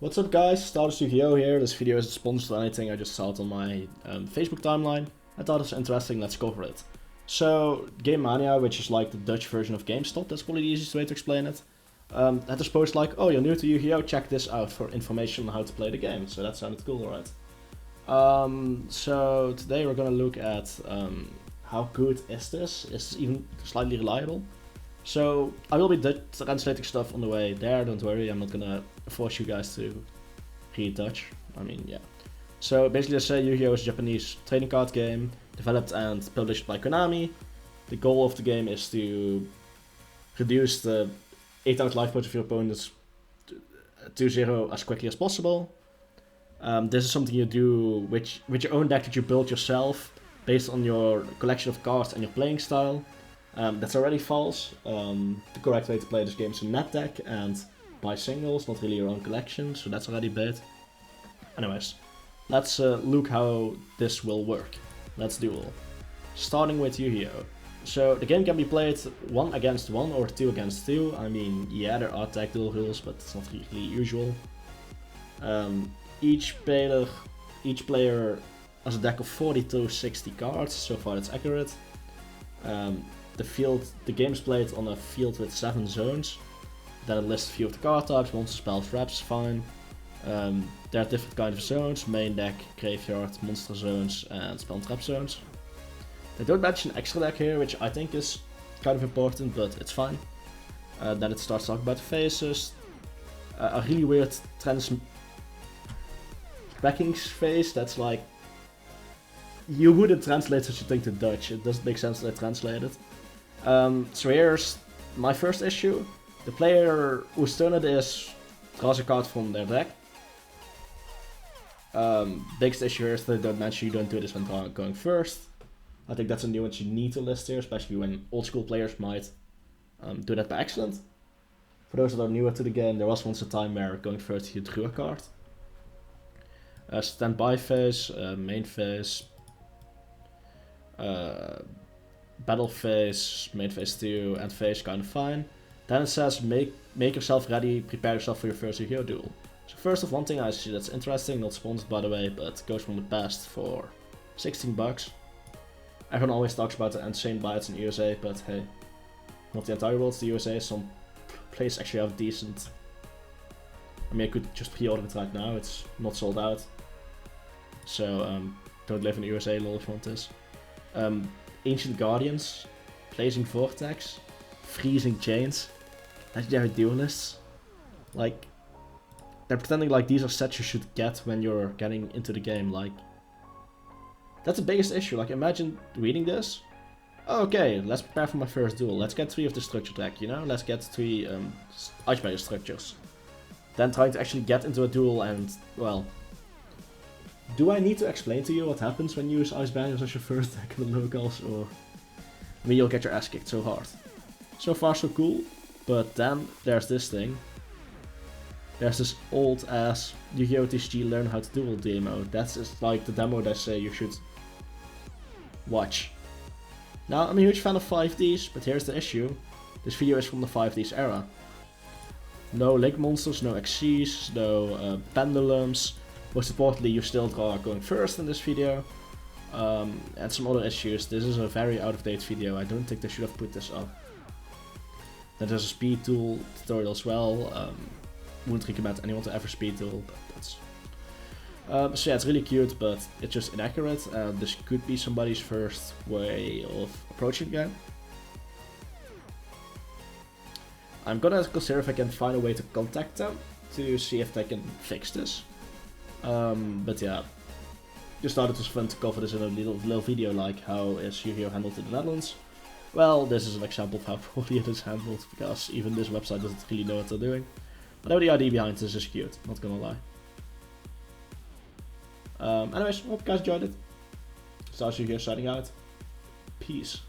What's up guys, StardustYGO here. This video isn't sponsored or anything, I just saw it on my Facebook timeline. I thought it was interesting, let's cover it. So, Gamemania, which is like the Dutch version of Gamestop, that's probably the easiest way to explain it. Had this post like, oh, you're new to Yu-Gi-Oh, check this out for information on how to play the game. So that sounded cool, right? So today we're gonna look at how good is this? Is it even slightly reliable? So I will be translating stuff on the way there, don't worry, I'm not gonna force you guys to read Dutch. I mean, yeah. So basically, let's say Yu-Gi-Oh is a Japanese trading card game, developed and published by Konami. The goal of the game is to reduce the 8-out life points of your opponents to 0 as quickly as possible. This is something you do with your own deck that you build yourself, based on your collection of cards and your playing style. That's already false. The correct way to play this game is a net deck and buy singles, not really your own collection, so that's already bad. Anyways, let's look how this will work. Let's duel. Starting with Yu-Gi-Oh! So the game can be played 1 against 1 or 2 against 2. I mean, yeah, there are tag duel rules, but it's not really usual. Each player has a deck of 40 to 60 cards, so far it's accurate. The game is played on a field with 7 zones. Then it lists a few of the card types, monster, spells, traps, fine. There are different kinds of zones: main deck, graveyard, monster zones, and spell and trap zones. They don't mention extra deck here, which I think is kind of important, but it's fine. Then it starts talking about the phases. A really weird backing phase that's like, you wouldn't translate such a thing to Dutch, it doesn't make sense that I translate it. So here's my first issue. The player whose turn it is draws a card from their deck. Biggest issue here is that they don't mention you don't do this when going first. I think that's a nuance you need to list here, especially when old school players might do that by accident. For those that are newer to the game, there was once a time where going first you drew a card. Standby phase, main phase, battle phase, main phase 2, and phase kind of fine. Then it says make yourself ready, prepare yourself for your first Yu-Gi-Oh duel. So first of one thing I see that's interesting, not sponsored by the way, but goes from the past for 16 bucks. Everyone always talks about the insane buys in the USA, but hey, not the entire world, it's the USA, some places actually have decent. I mean, I could just pre-order it right now, it's not sold out. So, don't live in the USA, lol, if you want this. Ancient Guardians, Blazing Vortex, Freezing Chains, Legendary Duelists. Like, they're pretending like these are sets you should get when you're getting into the game, like. That's the biggest issue, like imagine reading this. Oh, okay, let's prepare for my first duel, let's get 3 of the structure deck, you know? Let's get 3 Ice Barrier structures. Then trying to actually get into a duel and, well. Do I need to explain to you what happens when you use Ice Barriers as your first deck in the locals, or... I mean, you'll get your ass kicked so hard. So far so cool, but then there's this thing. There's this old ass Yu-Gi-Oh! TCG Learn How to Duel demo. That's just like the demo they say you should watch. Now, I'm a huge fan of 5Ds, but here's the issue. This video is from the 5Ds era. No Link Monsters, no XCs, no Pendulums. Most importantly, you still draw going first in this video. And some other issues. This is a very out-of-date video. I don't think they should have put this up. Then there's a speed tool tutorial as well. Wouldn't recommend anyone to ever speed tool, but that's... so yeah, it's really cute, but it's just inaccurate. This could be somebody's first way of approaching the game. I'm gonna consider if I can find a way to contact them to see if they can fix this. But yeah, just thought it was fun to cover this in a little video, like how is Yu-Gi-Oh handled in the Netherlands. Well, this is an example of how poorly it is handled, because even this website doesn't really know what they're doing. But the idea behind this is cute, not gonna lie. Anyways, hope you guys enjoyed it. StardustYGO signing out. Peace.